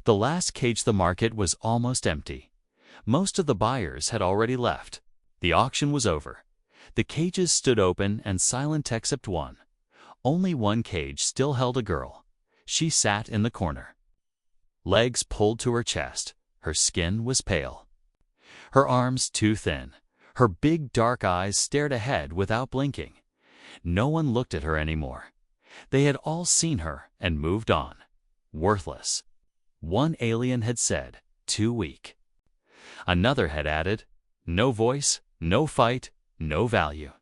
The last cage the market was almost empty. Most of the buyers had already left. The auction was over. The cages stood open and silent except one. Only one cage still held a girl. She sat in the corner. Legs pulled to her chest. Her skin was pale. Her arms too thin. Her big dark eyes stared ahead without blinking. No one looked at her anymore. They had all seen her and moved on. Worthless. One alien had said, too weak. Another had added, no voice, no fight, no value.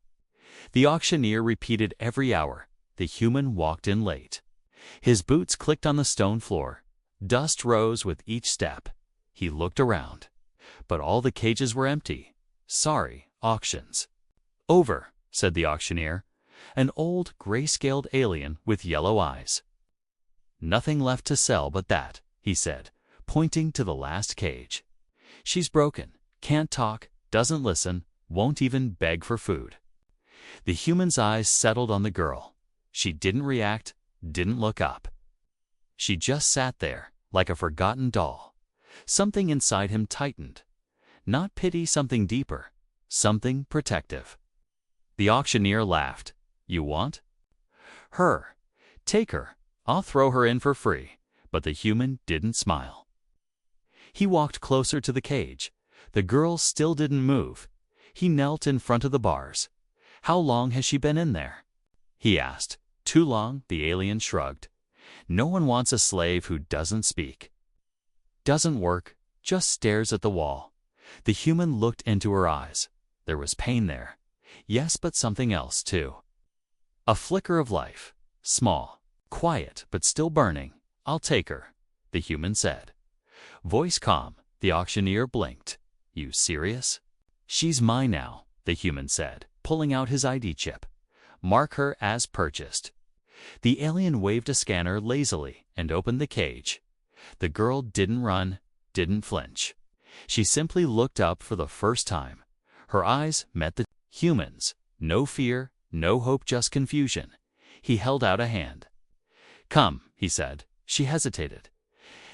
The auctioneer repeated every hour. The human walked in late. His boots clicked on the stone floor. Dust rose with each step. He looked around. But all the cages were empty. Sorry, auctions. Over, said the auctioneer, an old gray-scaled alien with yellow eyes. Nothing left to sell but that, he said, pointing to the last cage. She's broken, can't talk, doesn't listen, won't even beg for food. The human's eyes settled on the girl. She didn't react, didn't look up. She just sat there, like a forgotten doll. Something inside him tightened. Not pity, something deeper, something protective. The auctioneer laughed. You want? Her. Take her. I'll throw her in for free. But the human didn't smile. He walked closer to the cage. The girl still didn't move. He knelt in front of the bars. How long has she been in there? He asked. Too long, the alien shrugged. No one wants a slave who doesn't speak. Doesn't work, just stares at the wall. The human looked into her eyes. There was pain there. Yes, but something else, too. A flicker of life. Small, quiet, but still burning. I'll take her, the human said. Voice calm, the auctioneer blinked. You serious? She's mine now, the human said, pulling out his ID chip. Mark her as purchased. The alien waved a scanner lazily and opened the cage. The girl didn't run, didn't flinch. She simply looked up for the first time. Her eyes met the human's. No fear, no hope, just confusion. He held out a hand. Come, he said. She hesitated,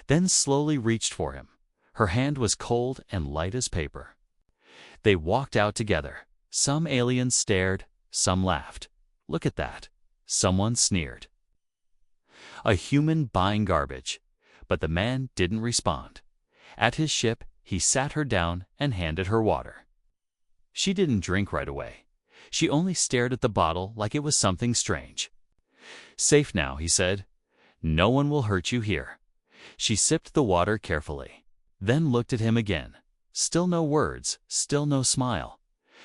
then slowly reached for him. Her hand was cold and light as paper. They walked out together. Some aliens stared, some laughed. Look at that. Someone sneered. A human buying garbage. But the man didn't respond. At his ship, he sat her down and handed her water. She didn't drink right away. She only stared at the bottle like it was something strange. Safe now, he said. No one will hurt you here. She sipped the water carefully, then looked at him again. Still no words, still no smile.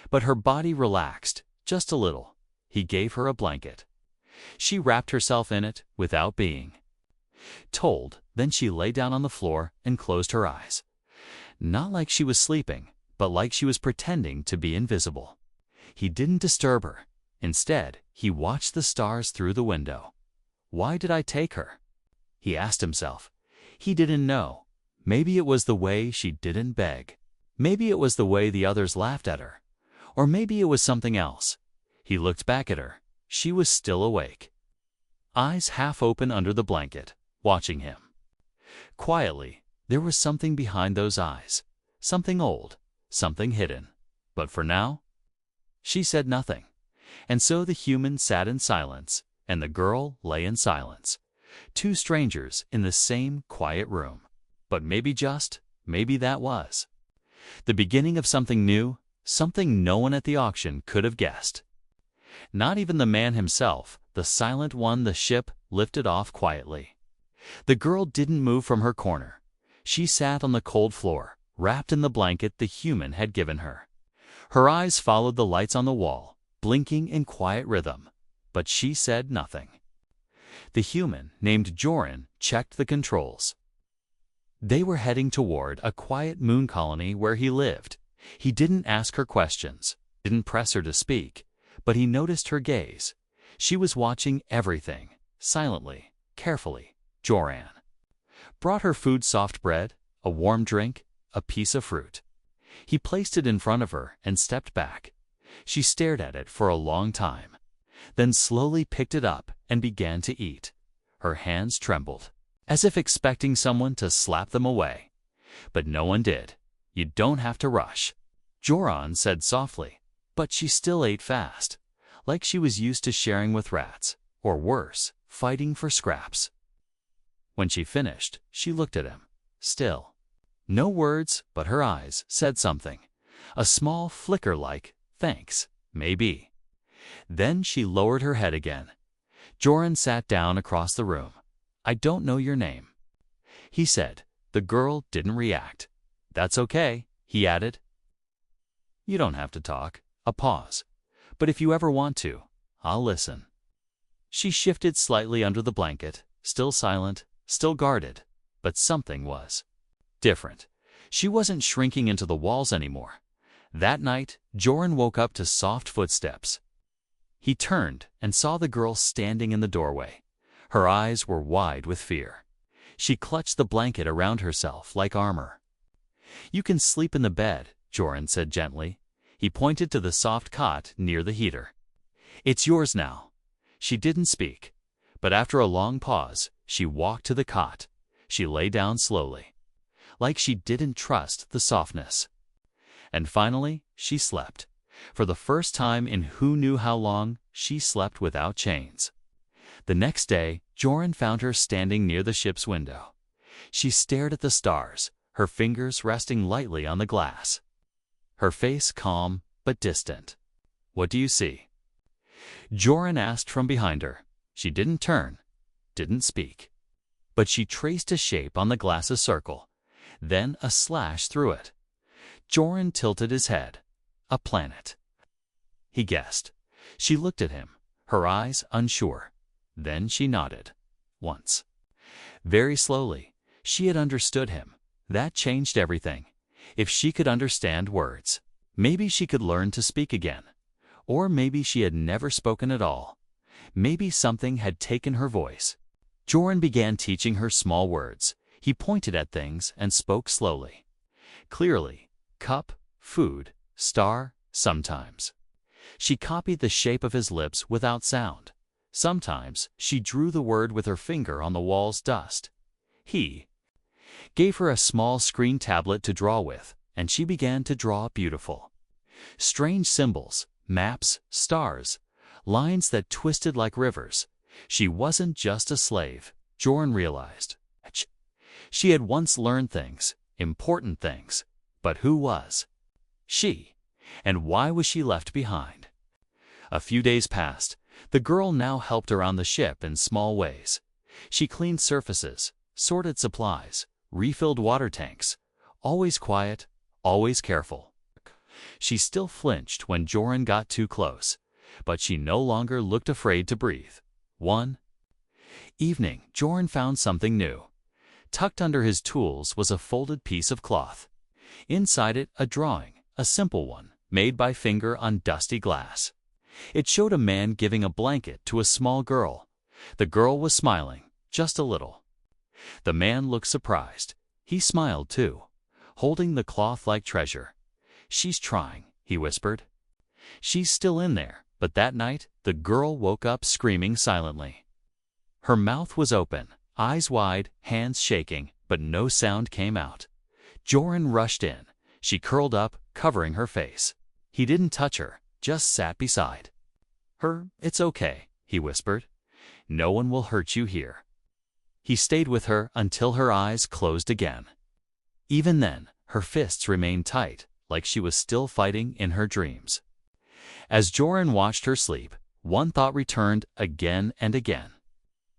But her body relaxed, just a little. He gave her a blanket. She wrapped herself in it without being told. Then she lay down on the floor and closed her eyes. Not like she was sleeping, but like she was pretending to be invisible. He didn't disturb her. Instead, he watched the stars through the window. Why did I take her? He asked himself. He didn't know. Maybe it was the way she didn't beg. Maybe it was the way the others laughed at her. Or maybe it was something else. He looked back at her. She was still awake. Eyes half open under the blanket, watching him. Quietly, there was something behind those eyes. Something old, something hidden. But for now, she said nothing. And so the human sat in silence, and the girl lay in silence. Two strangers in the same quiet room. But maybe that was the beginning of something new, something no one at the auction could have guessed. Not even the man himself, the silent one the ship lifted off quietly. The girl didn't move from her corner. She sat on the cold floor, wrapped in the blanket the human had given her. Her eyes followed the lights on the wall, blinking in quiet rhythm. But she said nothing. The human, named Joran, checked the controls. They were heading toward a quiet moon colony where he lived. He didn't ask her questions, didn't press her to speak, but he noticed her gaze. She was watching everything, silently, carefully. Joran brought her food: soft bread, a warm drink, a piece of fruit. He placed it in front of her and stepped back. She stared at it for a long time, then slowly picked it up and began to eat. Her hands trembled. as if expecting someone to slap them away. But no one did. You don't have to rush, Joran said softly, but she still ate fast, like she was used to sharing with rats, or worse, fighting for scraps. When she finished, she looked at him, still. No words, but her eyes said something. A small flicker like, thanks, maybe. Then she lowered her head again. Joran sat down across the room. I don't know your name, he said. The girl didn't react. That's okay, he added. You don't have to talk. A pause. But if you ever want to, I'll listen. She shifted slightly under the blanket, still silent, still guarded, but something was different. She wasn't shrinking into the walls anymore. That night, Joran woke up to soft footsteps. He turned and saw the girl standing in the doorway. Her eyes were wide with fear. She clutched the blanket around herself like armor. You can sleep in the bed, Joran said gently. He pointed to the soft cot near the heater. It's yours now. She didn't speak, but after a long pause, she walked to the cot. She lay down slowly, like she didn't trust the softness. And finally, she slept. For the first time in who knew how long, she slept without chains. The next day, Joran found her standing near the ship's window. She stared at the stars, her fingers resting lightly on the glass. Her face calm but distant. What do you see? Joran asked from behind her. She didn't turn, didn't speak. But she traced a shape on the glass's circle, then a slash through it. Joran tilted his head. A planet. He guessed. She looked at him, her eyes unsure. Then she nodded. Once. Very slowly. She had understood him. That changed everything. If she could understand words, maybe she could learn to speak again. Or maybe she had never spoken at all. Maybe something had taken her voice. Joran began teaching her small words. He pointed at things and spoke slowly. Clearly. Cup, food, star, sometimes. She copied the shape of his lips without sound. Sometimes she drew the word with her finger on the wall's dust. He gave her a small screen tablet to draw with, and she began to draw beautiful. Strange symbols, maps, stars, lines that twisted like rivers. She wasn't just a slave, Joran realized. She had once learned things, important things. But who was she? And why was she left behind? A few days passed. The girl now helped around the ship in small ways. She cleaned surfaces, sorted supplies, refilled water tanks. Always quiet, always careful. She still flinched when Joran got too close, but she no longer looked afraid to breathe. One evening, Joran found something new. Tucked under his tools was a folded piece of cloth. Inside it, a drawing, a simple one, made by finger on dusty glass. It showed a man giving a blanket to a small girl. The girl was smiling, just a little. The man looked surprised. He smiled too, holding the cloth-like treasure. She's trying, he whispered. She's still in there, but that night, the girl woke up screaming silently. Her mouth was open, eyes wide, hands shaking, but no sound came out. Joran rushed in. She curled up, covering her face. He didn't touch her, just sat beside her. It's okay, he whispered. No one will hurt you here. He stayed with her until her eyes closed again. Even then, her fists remained tight, like she was still fighting in her dreams. As Joran watched her sleep, one thought returned again and again.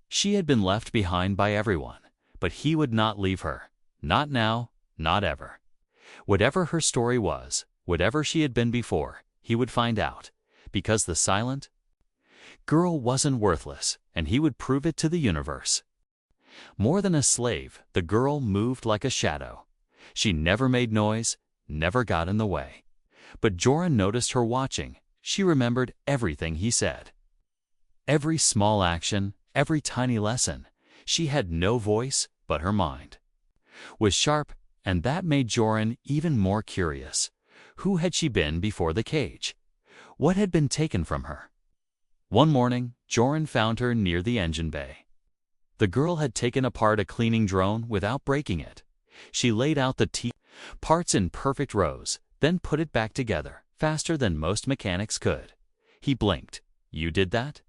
She had been left behind by everyone, but he would not leave her. Not now, not ever. Whatever her story was, whatever she had been before, he would find out, because the silent girl wasn't worthless, and he would prove it to the universe. More than a slave, the girl moved like a shadow. She never made noise, never got in the way. But Joran noticed her watching. She remembered everything he said. Every small action, every tiny lesson. She had no voice, but her mind was sharp, and that made Joran even more curious. Who had she been before the cage? What had been taken from her? One morning, Joran found her near the engine bay. The girl had taken apart a cleaning drone without breaking it. She laid out the parts in perfect rows, then put it back together, faster than most mechanics could. He blinked. "You did that?"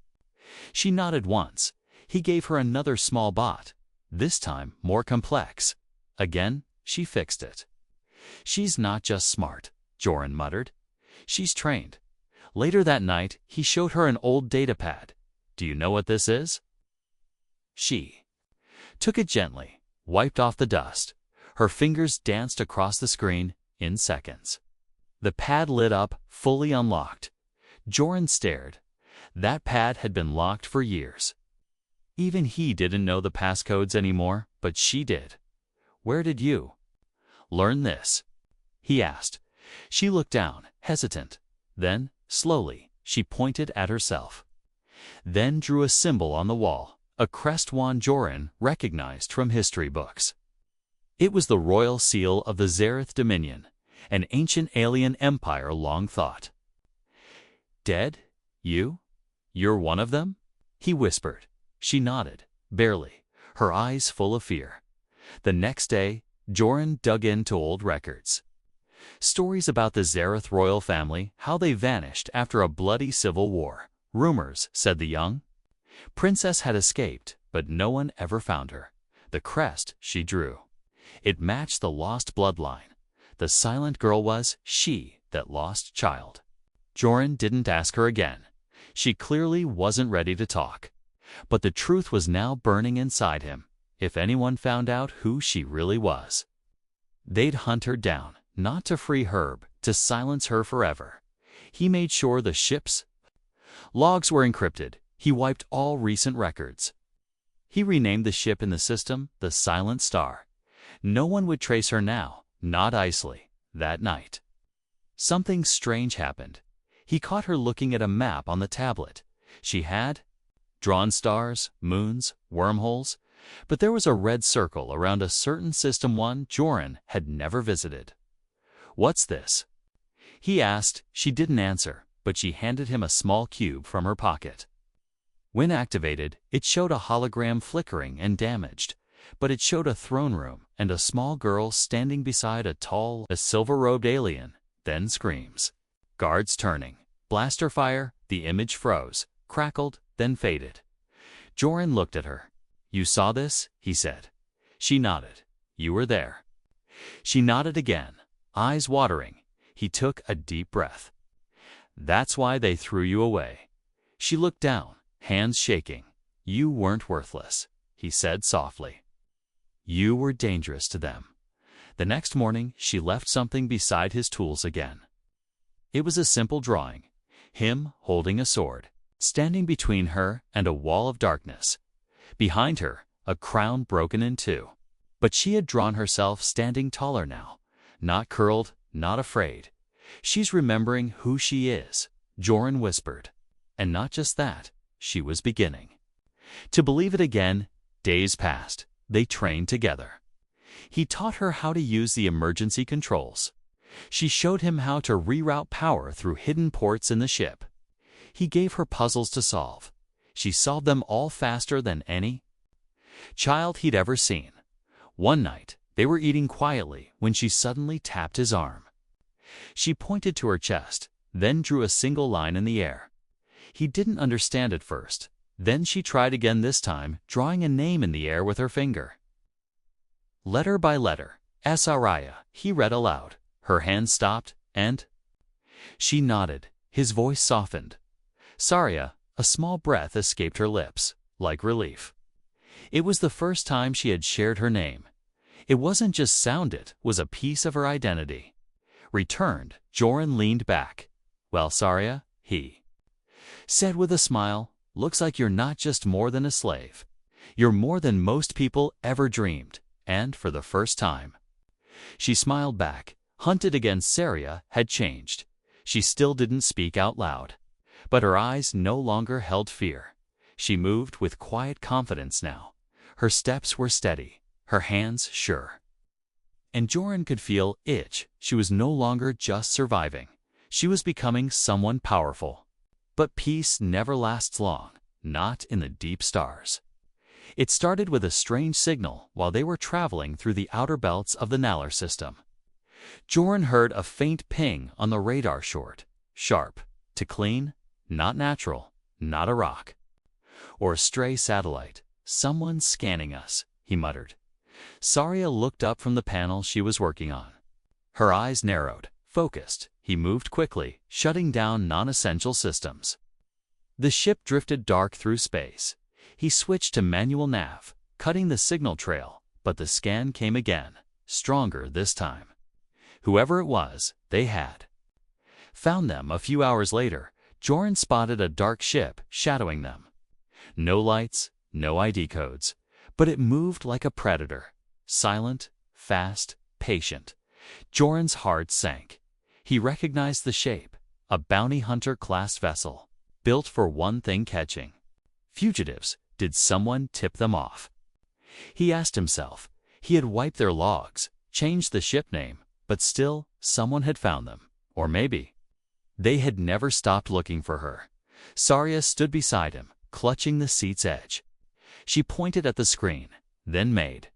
She nodded once. He gave her another small bot, this time more complex. Again, she fixed it. "She's not just smart," Joran muttered. "She's trained." Later that night, he showed her an old datapad. "Do you know what this is?" She took it gently, wiped off the dust. Her fingers danced across the screen in seconds. The pad lit up, fully unlocked. Joran stared. That pad had been locked for years. Even he didn't know the passcodes anymore, but she did. "Where did you learn this?" he asked. She looked down, hesitant. Then, slowly, she pointed at herself. Then drew a symbol on the wall, a crest one Joran recognized from history books. It was the royal seal of the Zareth Dominion, an ancient alien empire long thought. "Dead? You're one of them?" he whispered. She nodded, barely, her eyes full of fear. The next day, Joran dug into old records. Stories about the Zareth royal family, how they vanished after a bloody civil war. Rumors, said the young princess had escaped, but no one ever found her. The crest she drew. It matched the lost bloodline. The silent girl was she, that lost child. Joran didn't ask her again. She clearly wasn't ready to talk. But the truth was now burning inside him. If anyone found out who she really was, they'd hunt her down, not to free Herb, to silence her forever. He made sure the ship's logs were encrypted. He wiped all recent records. He renamed the ship in the system the Silent Star. No one would trace her now, not Isley. That night, something strange happened. He caught her looking at a map on the tablet. She had drawn stars, moons, wormholes, but there was a red circle around a certain system one Joran had never visited. "What's this?" he asked. She didn't answer, but she handed him a small cube from her pocket. When activated, it showed a hologram flickering and damaged, but it showed a throne room and a small girl standing beside a silver-robed alien. Then screams. Guards turning. Blaster fire. The image froze, crackled, then faded. Joran looked at her. "You saw this?" he said. She nodded. "You were there." She nodded again, eyes watering. He took a deep breath. "That's why they threw you away." She looked down, hands shaking. "You weren't worthless," he said softly. "You were dangerous to them." The next morning, she left something beside his tools again. It was a simple drawing. Him holding a sword, standing between her and a wall of darkness. Behind her, a crown broken in two. But she had drawn herself standing taller now, not curled, not afraid. "She's remembering who she is," Joran whispered. And not just that, she was beginning to believe it again. Days passed. They trained together. He taught her how to use the emergency controls. She showed him how to reroute power through hidden ports in the ship. He gave her puzzles to solve. She solved them all faster than any child he'd ever seen. One night, they were eating quietly when she suddenly tapped his arm. She pointed to her chest, then drew a single line in the air. He didn't understand at first. Then she tried again, this time drawing a name in the air with her finger. Letter by letter, Saria, he read aloud. Her hand stopped, and she nodded. His voice softened. Saria. A small breath escaped her lips, like relief. It was the first time she had shared her name. It wasn't just sound, it was a piece of her identity. Returned, Joran leaned back. "Well, Saria," he said with a smile, "looks like you're not just more than a slave. You're more than most people ever dreamed, and for the first time." She smiled back. Hunted against Saria had changed. She still didn't speak out loud, but her eyes no longer held fear. She moved with quiet confidence now. Her steps were steady, her hands sure. And Joran could feel it. She was no longer just surviving. She was becoming someone powerful. But peace never lasts long, not in the deep stars. It started with a strange signal while they were traveling through the outer belts of the Nalar system. Joran heard a faint ping on the radar short. Sharp. To clean. Not natural. Not a rock. Or a stray satellite. Someone scanning us, he muttered. Saria looked up from the panel she was working on. Her eyes narrowed, focused. He moved quickly, shutting down non-essential systems. The ship drifted dark through space. He switched to manual nav, cutting the signal trail, but the scan came again, stronger this time. Whoever it was, they had found them. A few hours later, Joran spotted a dark ship shadowing them. No lights, no ID codes, but it moved like a predator. Silent, fast, patient. Joran's heart sank. He recognized the shape, a bounty hunter-class vessel, built for one thing: catching fugitives. Did someone tip them off? He asked himself. He had wiped their logs, changed the ship name, but still, someone had found them. Or maybe they had never stopped looking for her. Saria stood beside him, clutching the seat's edge. She pointed at the screen, then made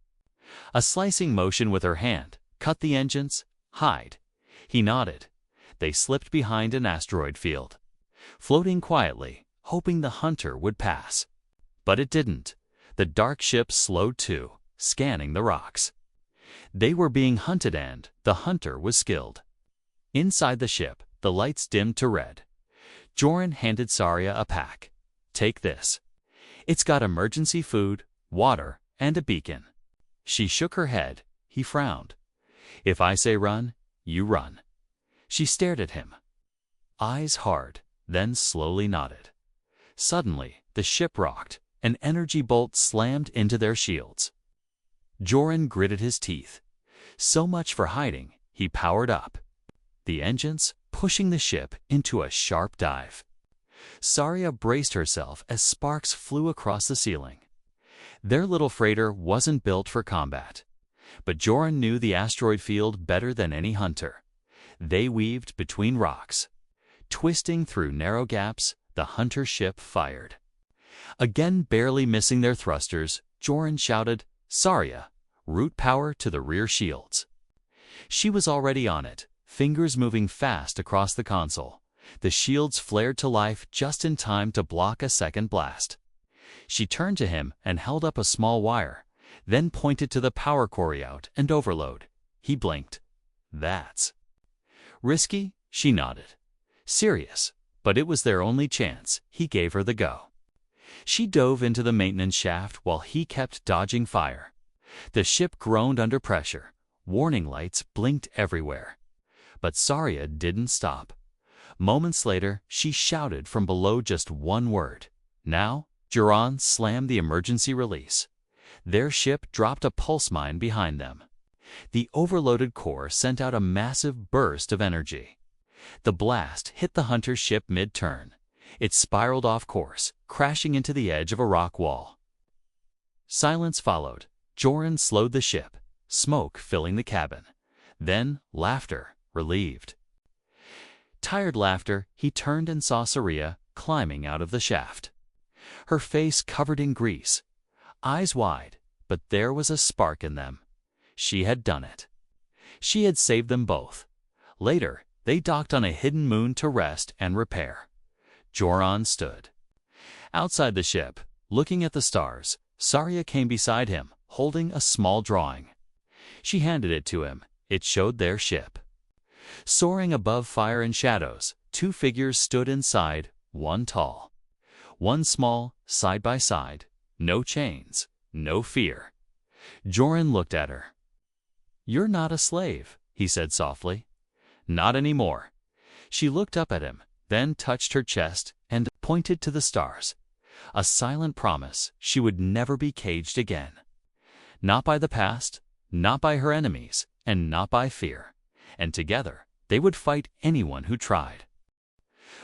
a slicing motion with her hand. Cut the engines. Hide. He nodded. They slipped behind an asteroid field, floating quietly, hoping the hunter would pass. But it didn't. The dark ship slowed too, scanning the rocks. They were being hunted, and the hunter was skilled. Inside the ship, the lights dimmed to red. Joran handed Saria a pack. Take this. It's got emergency food, water, and a beacon. She shook her head. He frowned. If I say run, you run. She stared at him, eyes hard, then slowly nodded. Suddenly, the ship rocked. An energy bolt slammed into their shields. Joran gritted his teeth. So much for hiding. He powered up the engines, pushing the ship into a sharp dive. Saria braced herself as sparks flew across the ceiling. Their little freighter wasn't built for combat. But Joran knew the asteroid field better than any hunter. They weaved between rocks. Twisting through narrow gaps, the hunter ship fired. Again, barely missing their thrusters, Joran shouted, Saria, route power to the rear shields. She was already on it, fingers moving fast across the console. The shields flared to life just in time to block a second blast. She turned to him and held up a small wire, then pointed to the power core out and overload. He blinked. That's risky, she nodded. Serious, but it was their only chance. He gave her the go. She dove into the maintenance shaft while he kept dodging fire. The ship groaned under pressure. Warning lights blinked everywhere. But Saria didn't stop. Moments later, she shouted from below just one word. Now, Joran slammed the emergency release. Their ship dropped a pulse mine behind them. The overloaded core sent out a massive burst of energy. The blast hit the hunter ship mid-turn. It spiraled off course, crashing into the edge of a rock wall. Silence followed. Joran slowed the ship, smoke filling the cabin. Then laughter, relieved. Tired laughter. He turned and saw Saria climbing out of the shaft. Her face covered in grease, eyes wide, but there was a spark in them. She had done it. She had saved them both. Later, they docked on a hidden moon to rest and repair. Joran stood outside the ship, looking at the stars. Saria came beside him, holding a small drawing. She handed it to him. It showed their ship. Soaring above fire and shadows, two figures stood inside, one tall, one small, side by side. No chains, no fear. Joran looked at her. You're not a slave, he said softly. Not anymore. She looked up at him, then touched her chest and pointed to the stars. A silent promise she would never be caged again. Not by the past, not by her enemies, and not by fear. And together, they would fight anyone who tried.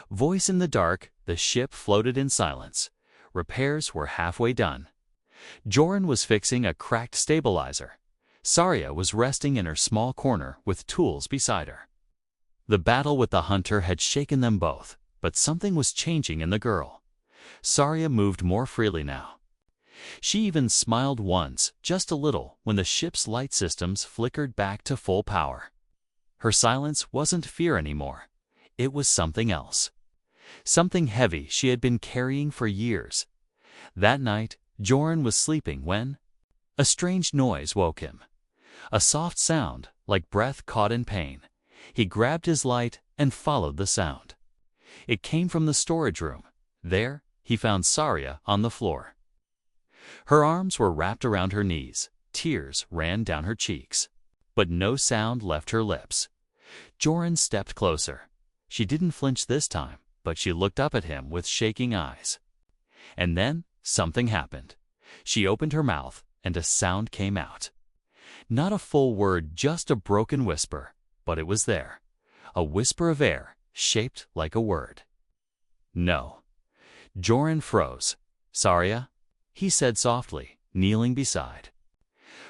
Voice in the dark, the ship floated in silence. Repairs were halfway done. Joran was fixing a cracked stabilizer. Saria was resting in her small corner with tools beside her. The battle with the hunter had shaken them both, but something was changing in the girl. Saria moved more freely now. She even smiled once, just a little, when the ship's light systems flickered back to full power. Her silence wasn't fear anymore. It was something else. Something heavy she had been carrying for years. That night, Joran was sleeping when a strange noise woke him. A soft sound, like breath caught in pain. He grabbed his light and followed the sound. It came from the storage room. There, he found Saria on the floor. Her arms were wrapped around her knees. Tears ran down her cheeks. But no sound left her lips. Joran stepped closer. She didn't flinch this time, but she looked up at him with shaking eyes. And then something happened. She opened her mouth, and a sound came out. Not a full word, just a broken whisper, but it was there. A whisper of air, shaped like a word. No. Joran froze. Saria, he said softly, kneeling beside.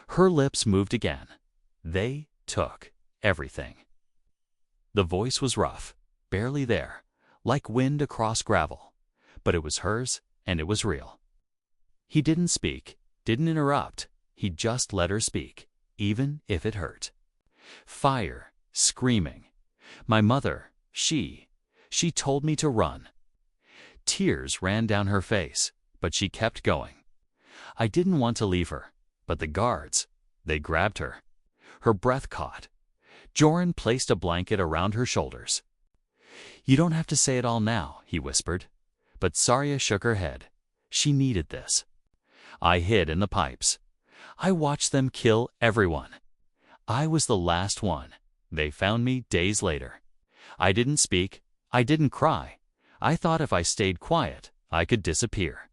Her lips moved again. They took everything. The voice was rough, barely there, like wind across gravel. But it was hers, and it was real. He didn't speak, didn't interrupt. He just let her speak, even if it hurt. Fire, screaming. My mother, she told me to run. Tears ran down her face, but she kept going. I didn't want to leave her, but the guards, they grabbed her. Her breath caught. Joran placed a blanket around her shoulders. You don't have to say it all now, he whispered. But Saria shook her head. She needed this. I hid in the pipes. I watched them kill everyone. I was the last one. They found me days later. I didn't speak. I didn't cry. I thought if I stayed quiet, I could disappear.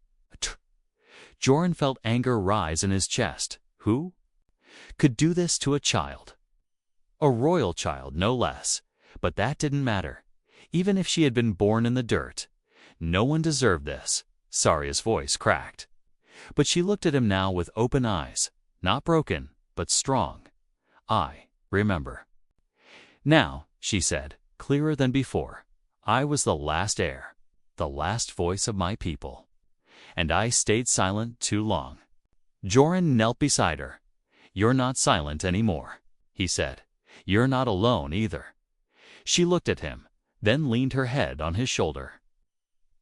Joran felt anger rise in his chest. Who could do this to a child? A royal child, no less. But that didn't matter. Even if she had been born in the dirt. No one deserved this. Saria's voice cracked. But she looked at him now with open eyes. Not broken, but strong. I remember. Now, she said, clearer than before. I was the last heir, the last voice of my people. And I stayed silent too long. Joran knelt beside her. You're not silent anymore, he said. You're not alone either. She looked at him, then leaned her head on his shoulder.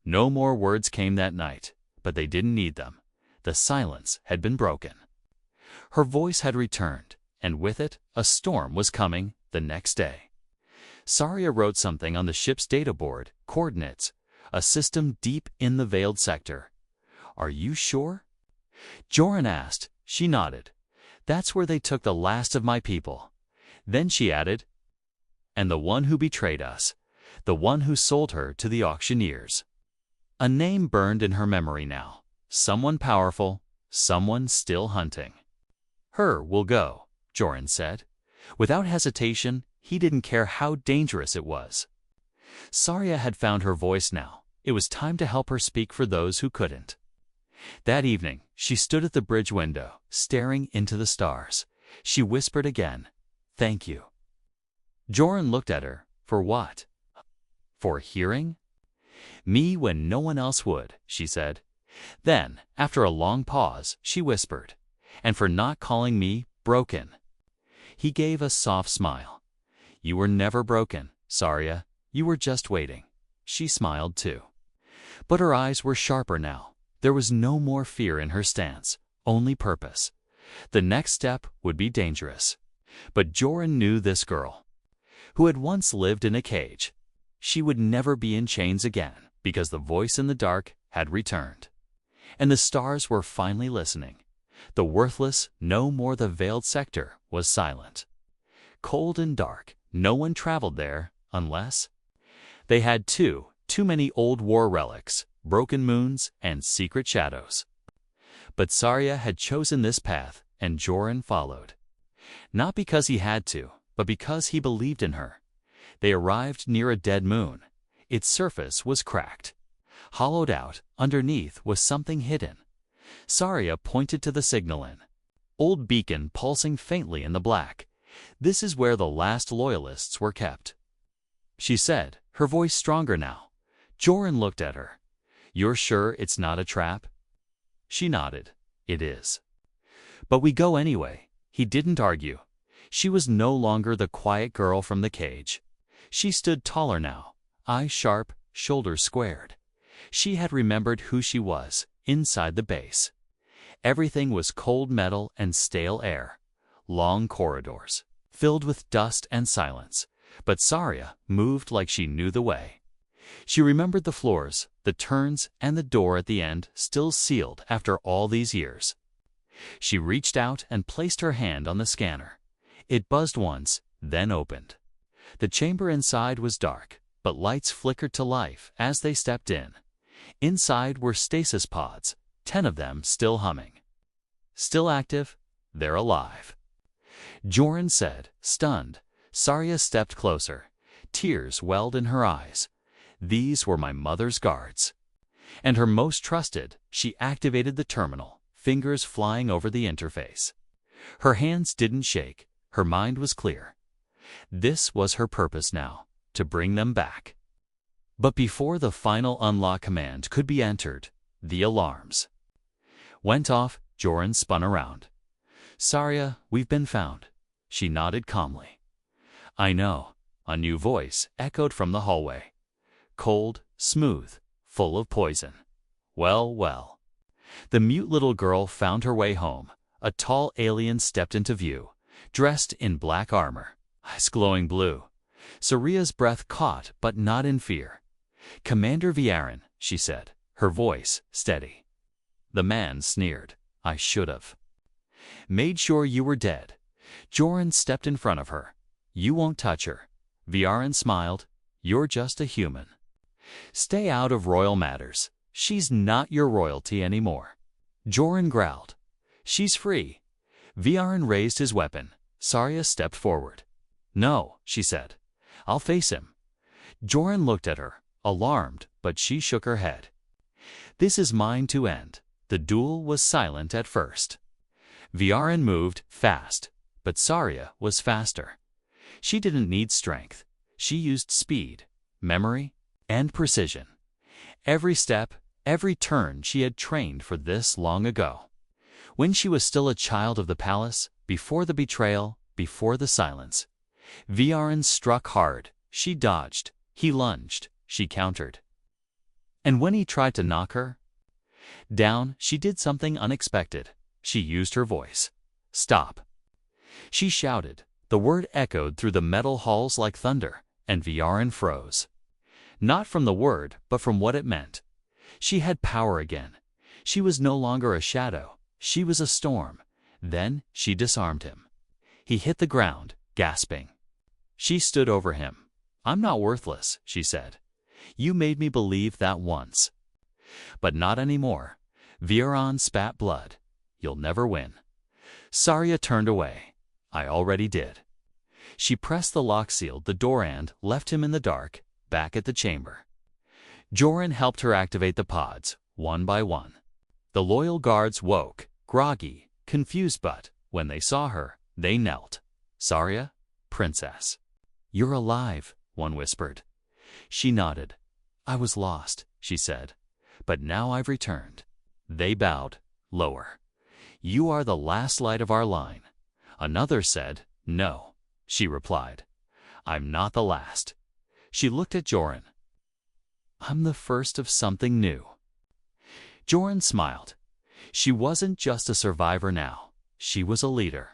No more words came that night, but they didn't need them. The silence had been broken. Her voice had returned, and with it, a storm was coming the next day. Saria wrote something on the ship's data board, coordinates, a system deep in the veiled sector. Are you sure? Joran asked. She nodded. That's where they took the last of my people. Then she added, and the one who betrayed us, the one who sold her to the auctioneers. A name burned in her memory now. Someone powerful, someone still hunting. Her will go, Joran said. Without hesitation, he didn't care how dangerous it was. Saria had found her voice now. It was time to help her speak for those who couldn't. That evening, she stood at the bridge window, staring into the stars. She whispered again, "Thank you." Joran looked at her. For what? For hearing? Me when no one else would, she said. Then, after a long pause, she whispered, and for not calling me broken. He gave a soft smile. You were never broken, Saria. You were just waiting. She smiled too. But her eyes were sharper now. There was no more fear in her stance, only purpose. The next step would be dangerous. But Joran knew this girl, who had once lived in a cage. She would never be in chains again, because the voice in the dark had returned. And the stars were finally listening. The worthless, no more the veiled sector, was silent. Cold and dark, no one traveled there, unless they had too many old war relics, broken moons, and secret shadows. But Saria had chosen this path, and Joran followed. Not because he had to, but because he believed in her. They arrived near a dead moon. Its surface was cracked. Hollowed out, underneath was something hidden. Saria pointed to the signal-in. Old beacon pulsing faintly in the black. This is where the last loyalists were kept. She said, her voice stronger now. Joran looked at her. You're sure it's not a trap? She nodded. It is. But we go anyway. He didn't argue. She was no longer the quiet girl from the cage. She stood taller now, eyes sharp, shoulders squared. She had remembered who she was, inside the base. Everything was cold metal and stale air. Long corridors, filled with dust and silence. But Saria moved like she knew the way. She remembered the floors, the turns, and the door at the end still sealed after all these years. She reached out and placed her hand on the scanner. It buzzed once, then opened. The chamber inside was dark, but lights flickered to life as they stepped in. Inside were stasis pods, 10 of them still humming. Still active, they're alive. Joran said, stunned. Saria stepped closer. Tears welled in her eyes. These were my mother's guards. And her most trusted, she activated the terminal, fingers flying over the interface. Her hands didn't shake. Her mind was clear. This was her purpose now, to bring them back. But before the final unlock command could be entered, the alarms went off. Joran spun around. Saria, we've been found. She nodded calmly. I know. A new voice echoed from the hallway. Cold, smooth, full of poison. Well, well. The mute little girl found her way home. A tall alien stepped into view, dressed in black armor, eyes glowing blue. Saria's breath caught, but not in fear. Commander Viarin, she said, her voice steady. The man sneered. I should have made sure you were dead. Joran stepped in front of her. You won't touch her. Viarin smiled. You're just a human. Stay out of royal matters. She's not your royalty anymore. Joran growled. She's free. Viarin raised his weapon. Saria stepped forward. No, she said. I'll face him. Joran looked at her, alarmed, but she shook her head. This is mine to end. The duel was silent at first. Viarin moved fast, but Saria was faster. She didn't need strength. She used speed, memory, and precision. Every step, every turn she had trained for this long ago. When she was still a child of the palace, before the betrayal, before the silence. Viarin struck hard. She dodged. He lunged. She countered. And when he tried to knock her down, she did something unexpected. She used her voice. Stop. She shouted. The word echoed through the metal halls like thunder, and Viarin froze. Not from the word, but from what it meant. She had power again. She was no longer a shadow. She was a storm. Then she disarmed him. He hit the ground, gasping. She stood over him. I'm not worthless, she said. You made me believe that once. But not anymore. Viarin spat blood. You'll never win. Saria turned away. I already did. She pressed the lock, sealed the door, and left him in the dark, back at the chamber. Joran helped her activate the pods, one by one. The loyal guards woke, groggy, confused, but when they saw her, they knelt. Saria, princess. You're alive, one whispered. She nodded. I was lost, she said, but now I've returned. They bowed, lower. You are the last light of our line. Another said, no, she replied. I'm not the last. She looked at Joran. I'm the first of something new. Joran smiled. She wasn't just a survivor now. She was a leader.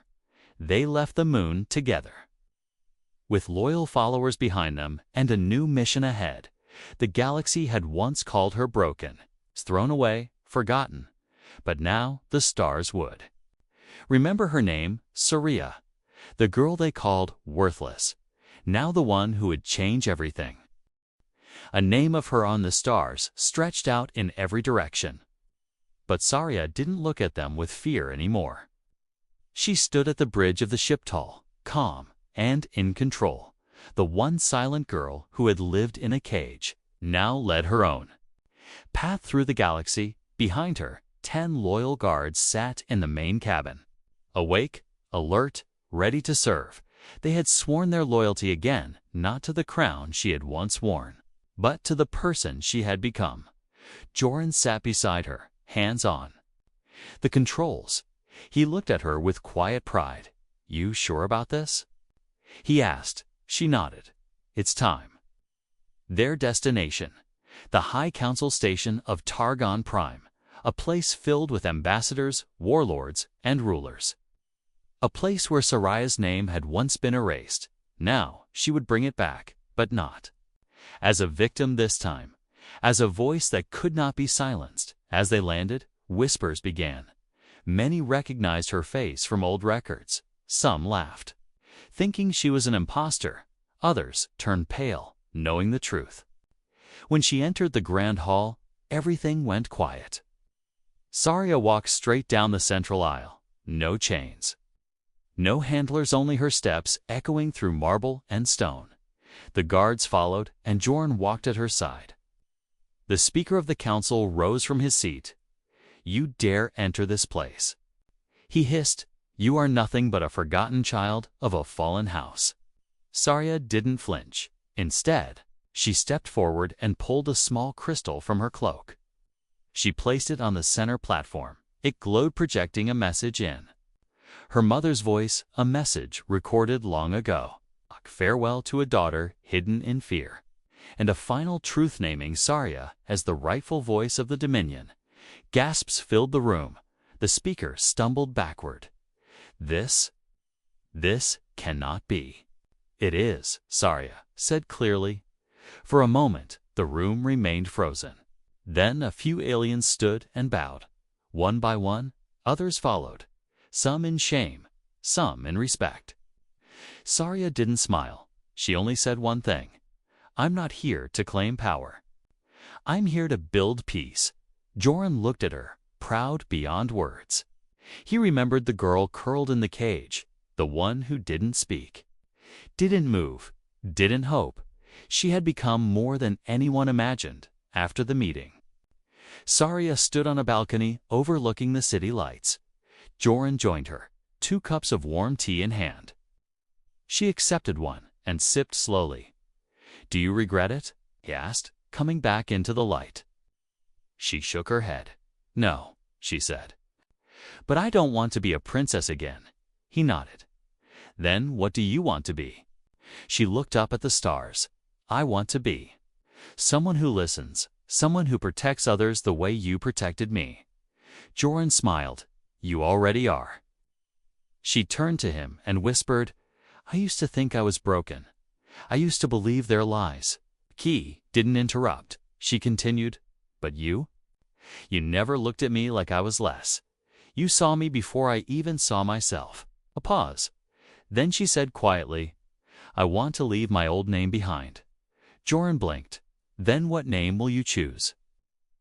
They left the moon together. With loyal followers behind them and a new mission ahead, the galaxy had once called her broken, thrown away, forgotten. But now the stars would remember her name, Saria, the girl they called worthless, now the one who would change everything. A name of her on the stars stretched out in every direction. But Saria didn't look at them with fear anymore. She stood at the bridge of the ship, tall, calm, and in control. The one silent girl who had lived in a cage now led her own path through the galaxy. Behind her, 10 loyal guards sat in the main cabin. Awake, alert, ready to serve. They had sworn their loyalty again, not to the crown she had once worn, but to the person she had become. Joran sat beside her, hands on. The controls. He looked at her with quiet pride. You sure about this? He asked. She nodded. It's time. Their destination. The High Council Station of Targon Prime. A place filled with ambassadors, warlords, and rulers. A place where Saria's name had once been erased. Now she would bring it back, but not as a victim this time. As a voice that could not be silenced. As they landed, whispers began. Many recognized her face from old records. Some laughed, thinking she was an imposter. Others turned pale, knowing the truth. When she entered the grand hall, everything went quiet. Saria walked straight down the central aisle. No chains. No handlers, only her steps echoing through marble and stone. The guards followed, and Jorn walked at her side. The Speaker of the Council rose from his seat. You dare enter this place? He hissed. You are nothing but a forgotten child of a fallen house. Saria didn't flinch. Instead, she stepped forward and pulled a small crystal from her cloak. She placed it on the center platform. It glowed, projecting a message in her mother's voice, a message recorded long ago. Farewell to a daughter hidden in fear. And a final truth, naming Saria as the rightful voice of the Dominion. Gasps filled the room. The speaker stumbled backward. This cannot be. It is, Saria said clearly. For a moment, the room remained frozen. Then a few aliens stood and bowed. One by one, others followed. Some in shame, some in respect. Saria didn't smile. She only said one thing. I'm not here to claim power. I'm here to build peace. Jorn looked at her, proud beyond words. He remembered the girl curled in the cage, the one who didn't speak, didn't move, didn't hope. She had become more than anyone imagined after the meeting. Saria stood on a balcony overlooking the city lights. Jorn joined her, 2 cups of warm tea in hand. She accepted one and sipped slowly. Do you regret it? He asked, coming back into the light. She shook her head. No, she said. But I don't want to be a princess again. He nodded. Then what do you want to be? She looked up at the stars. I want to be someone who listens, someone who protects others the way you protected me. Jorn smiled. You already are. She turned to him and whispered, I used to think I was broken. I used to believe their lies. He didn't interrupt. She continued, but you? You never looked at me like I was less. You saw me before I even saw myself. A pause. Then she said quietly, I want to leave my old name behind. Jorn blinked. Then what name will you choose?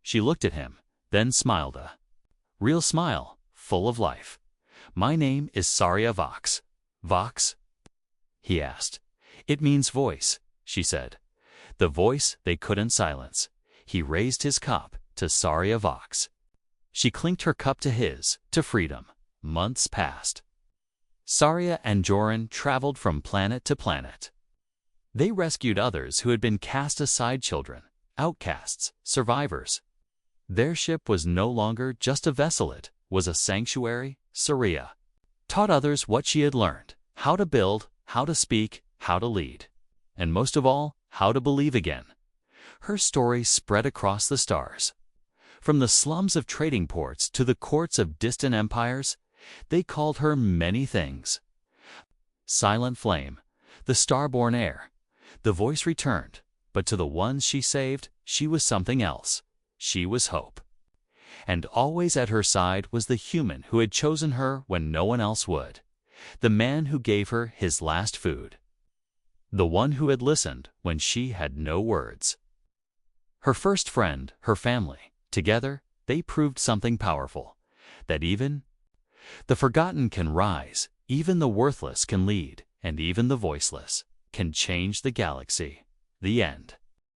She looked at him, then smiled a real smile, full of life. My name is Saria Vox. Vox? He asked. It means voice, she said. The voice they couldn't silence. He raised his cup to Saria Vox. She clinked her cup to his, to freedom. Months passed. Saria and Jorn traveled from planet to planet. They rescued others who had been cast aside, children, outcasts, survivors. Their ship was no longer just a vessel, it was a sanctuary. Saria taught others what she had learned, how to build, how to speak, how to lead, and most of all, how to believe again. Her story spread across the stars. From the slums of trading ports to the courts of distant empires, they called her many things. Silent flame, the star-born heir. The voice returned, but to the ones she saved, she was something else. She was hope. And always at her side was the human who had chosen her when no one else would. The man who gave her his last food. The one who had listened when she had no words. Her first friend, her family. Together, they proved something powerful. That even the forgotten can rise, even the worthless can lead, and even the voiceless can change the galaxy. The end.